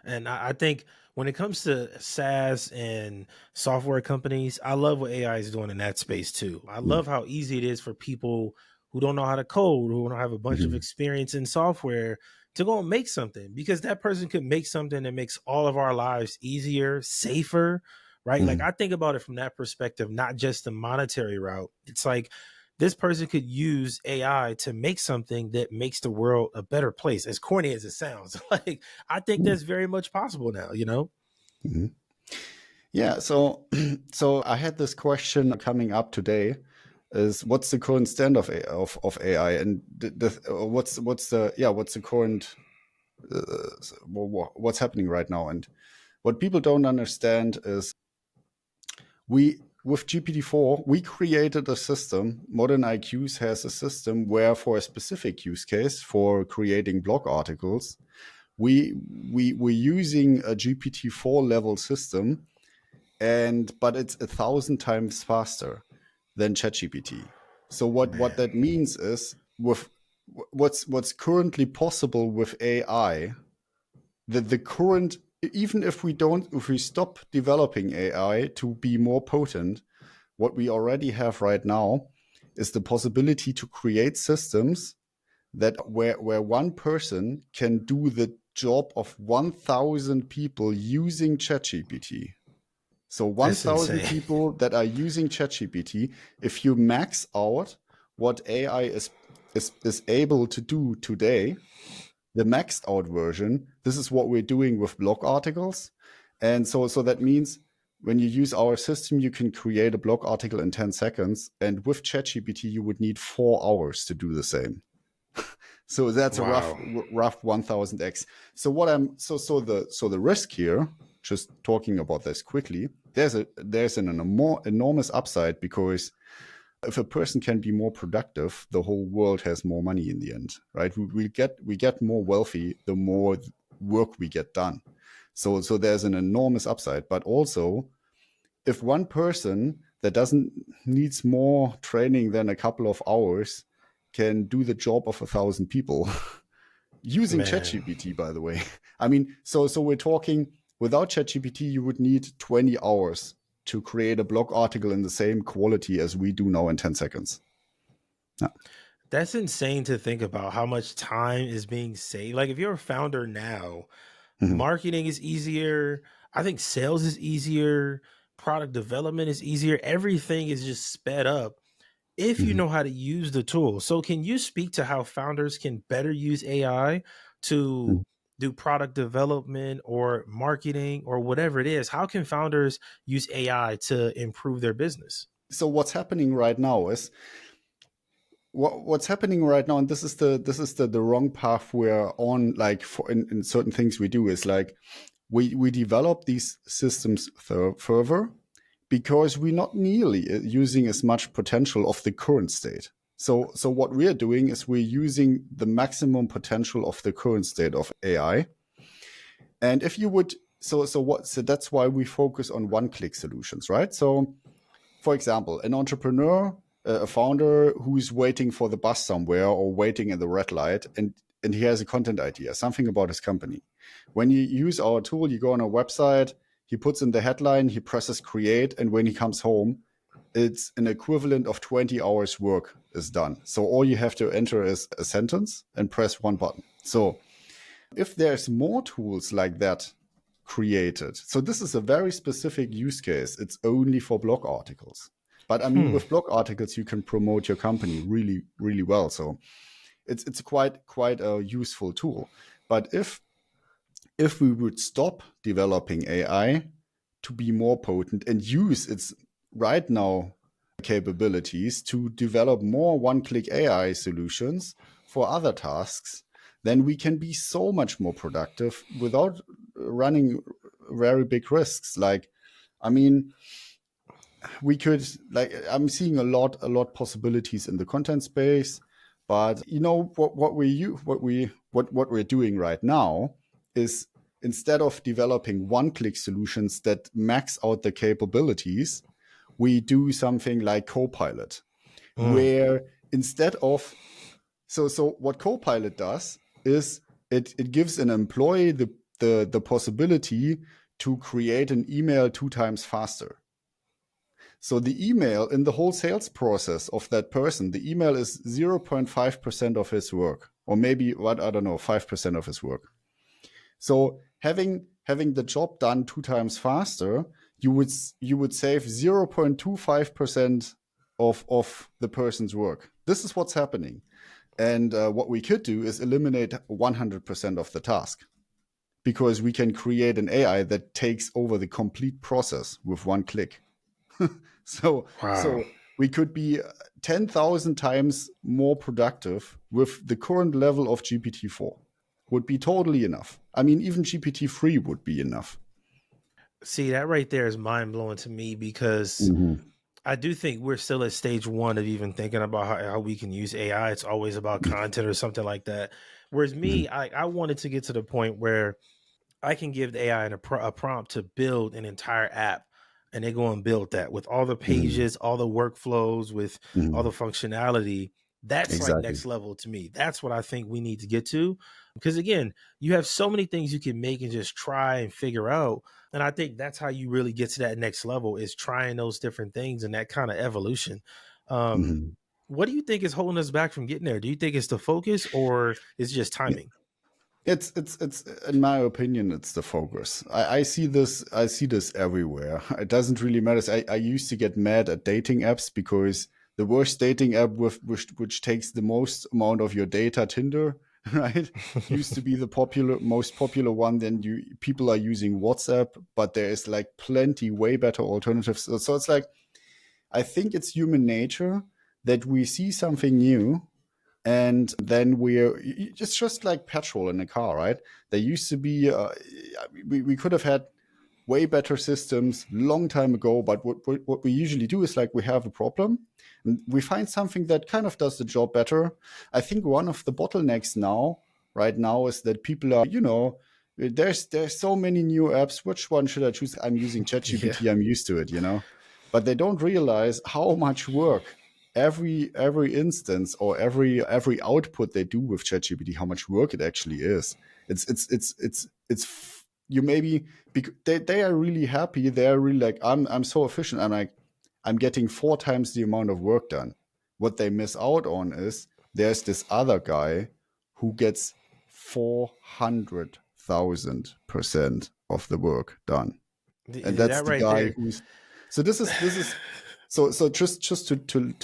And I think when it comes to SaaS and software companies, I love what AI is doing in that space too. I Mm, love how easy it is for people who don't know how to code, who don't have a bunch of mhm, experience in software to go and make something, because that person could make something that makes all of our lives easier, safer, right? Like mhm. I think about it from that perspective, not just the monetary route. It's like this person could use AI to make something that makes the world a better place, as corny as it sounds. Like I think Mm, that's very much possible now, you know? mhm. Yeah, so so I had this question coming up today is what's the current stand of of AI and what's the current what's happening right now, and what people don't understand is we with GPT-4 we created a system. ModernIQs has a system where for a specific use case for creating blog articles we we're using a GPT-4 level system, and but it's 1,000 times faster than ChatGPT. So what Man, that means is with what's currently possible with AI, the current, even if we stop developing AI to be more potent, what we already have right now is the possibility to create systems that where one person can do the job of 1,000 people using ChatGPT. So that's 1,000 insane. people that are using ChatGPT, if you max out what AI is able to do today, the maxed out version, this is what we're doing with blog articles. And so that means when you use our system, you can create a blog article in 10 seconds. And with ChatGPT, you would need 4 hours to do the same. So that's a Wow. rough 1000x. So what I'm so the risk here, just talking about this quickly, there's an enormous upside, because if a person can be more productive, the whole world has more money in the end, right? We get more wealthy the more work we get done. So there's an enormous upside, but also if one person that doesn't needs more training than a couple of hours can do the job of 1,000 people using Man. ChatGPT, by the way. I mean, so we're talking without ChatGPT, you would need 20 hours to create a blog article in the same quality as we do now in 10 seconds. Yeah. That's insane to think about how much time is being saved. Like if you're a founder now, Mhm. marketing is easier. I think sales is easier. Product development is easier. Everything is just sped up if you Mhm. know how to use the tool. So, can you speak to how founders can better use AI to Mhm. do product development or marketing or whatever it is? How can founders use AI to improve their business? So what's happening right now is what's happening right now, and this is the wrong path we're on. Like for in certain things we do is like we develop these systems further because we're not nearly using as much potential of the current state. So what we're doing is we're using the maximum potential of the current state of AI. And if you would, so that's why we focus on one-click solutions, right? So for example, an entrepreneur, a founder who's waiting for the bus somewhere or waiting in the red light, and he has a content idea, something about his company. When you use our tool, you go on a website, he puts in the headline, he presses create, and when he comes home, it's an equivalent of 20 hours work is done. So all you have to enter is a sentence and press one button. So if there's more tools like that created, so this is a very specific use case, it's only for blog articles. But I mean, Hmm. with blog articles, you can promote your company really, really well. So it's quite a useful tool. But if we would stop developing AI to be more potent and use its right now capabilities to develop more one-click AI solutions for other tasks, then we can be so much more productive without running very big risks. Like, I mean, we could like I'm seeing a lot possibilities in the content space, but you know what we're doing right now is instead of developing one-click solutions that max out the capabilities, we do something like Copilot, Mm. where instead of so what Copilot does is it gives an employee the possibility to create an email 2 times faster. So the email in the whole sales process of that person, the email is 0.5% of his work, or maybe what, I don't know, 5% of his work. So having the job done 2 times faster, you would save 0.25% of the person's work. This is what's happening. And what we could do is eliminate 100% of the task, because we can create an AI that takes over the complete process with one click. So Wow. we could be 10,000 times more productive with the current level of GPT-4. Would be totally enough. I mean, even GPT-3 would be enough. See, that right there is mind blowing to me because I do think we're still at stage one of even thinking about how we can use AI. It's always about content or something like that. Whereas me, I wanted to get to the point where I can give the AI a prompt to build an entire app, and they go and build that with all the pages, all the workflows, with all the functionality. That's like Exactly. next level to me. That's what I think we need to get to. Because again, you have so many things you can make and just try and figure out. And I think that's how you really get to that next level, is trying those different things and that kind of evolution. Um, Mhm. what do you think is holding us back from getting there? Do you think it's the focus or is it just timing? It's in my opinion, it's the focus. I see this everywhere. It doesn't really matter. I used to get mad at dating apps because the worst dating app which takes the most amount of your data, Tinder, right? Used to be the most popular one. Then people are using WhatsApp, but there is like plenty way better alternatives. So it's like, I think it's human nature that we see something new, and then it's just like petrol in a car, right? There used to be we could have had way better systems long time ago, but what we usually do is, like, we have a problem and we find something that kind of does the job better. I think one of the bottlenecks right now is that people are, there's so many new apps. Which one should I choose? I'm using Yeah. ChatGPT, I'm used to it. But they don't realize how much work every instance or every output they do with ChatGPT, how much work it actually is. It's you maybe, because they are really happy. They are really like, I'm so efficient. I'm getting 4 times the amount of work done. What they miss out on is there's this other guy who gets 400,000% of the work done, and that's That the right guy there. who's. So just to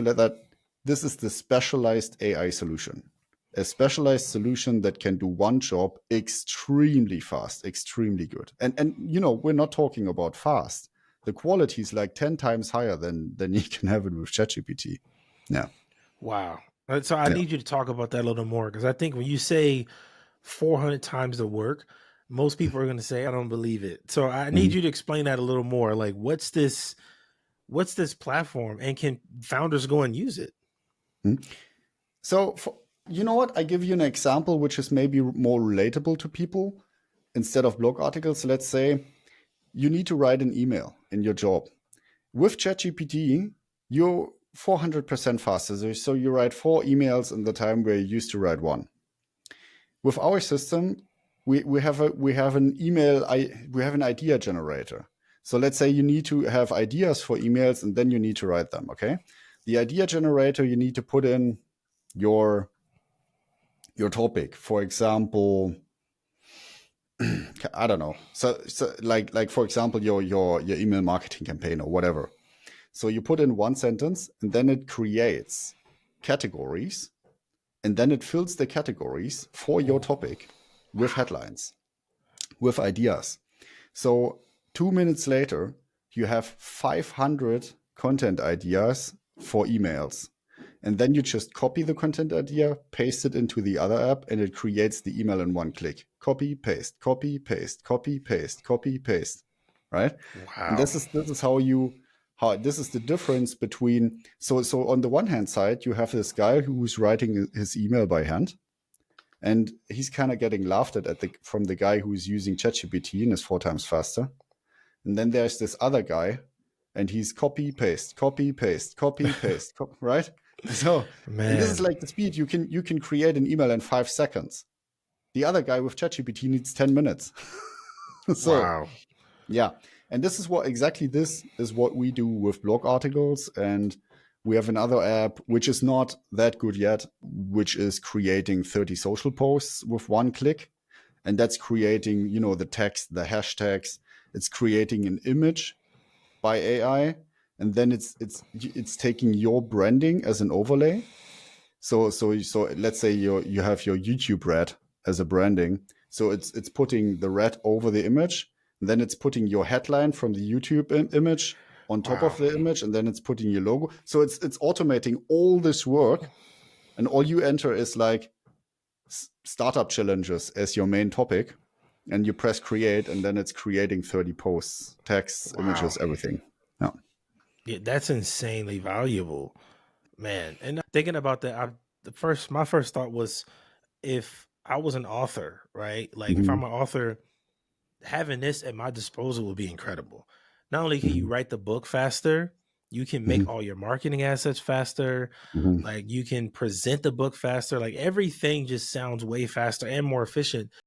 let that, this is the specialized AI solution, a specialized solution that can do one job extremely fast, extremely good. And we're not talking about fast. The quality is like 10 times higher than you can have it with ChatGPT. Yeah, Wow. So I yeah. need you to talk about that a little more, because I think when you say 400 times the work, most people are going to say, I don't believe it. So I need Mhm. you to explain that a little more. Like, what's this platform, and can founders go and use it? Mhm. So, you know what? I give you an example which is maybe more relatable to people instead of blog articles. Let's say you need to write an email in your job. With ChatGPT, you're 400% faster. So you write 4 emails in the time where you used to write 1. With our system, we have an idea generator. So let's say you need to have ideas for emails, and then you need to write them. Okay, the idea generator, you need to put in your topic. For example, I don't know. So like for example, your email marketing campaign or whatever. So you put in one sentence, and then it creates categories, and then it fills the categories for your Oh, topic with wow. headlines, with ideas. So 2 minutes later, you have 500 content ideas for emails. And then you just copy the content idea, paste it into the other app, and it creates the email in one click. Copy, paste, copy, paste, copy, paste, copy, paste. Right? And Wow. this is how this is the difference between. So on the one hand side, you have this guy who's writing his email by hand, and he's kind of getting laughed at from the guy who's using ChatGPT and is 4 times faster. And then there's this other guy, and he's copy paste, copy paste, copy paste, right? So, and this is Man. like the speed you can create an email in 5 seconds. The other guy with ChatGPT needs 10 minutes. So Wow. yeah, and this is what we do with blog articles. And we have another app which is not that good yet, which is creating 30 social posts with one click. And that's creating, the text, the hashtags. It's creating an image by AI, and then it's taking your branding as an overlay. So let's say you have your YouTube red as a branding. So it's putting the red over the image, and then it's putting your headline from the YouTube image on top Wow. of the image, and then it's putting your logo. So it's automating all this work, and all you enter is like startup challenges as your main topic, and you press create, and then it's creating 30 posts, text, Wow. images, everything. Yeah. Yeah, that's insanely valuable, man. And thinking about that, my first thought was, if I was an author, right? Like if I'm Mm-hmm. an author, having this at my disposal would be incredible. Not only can you Mm-hmm. write the book faster, you can make Mm-hmm. all your marketing assets faster. Mm-hmm. Like you can present the book faster. Like everything just sounds way faster and more efficient.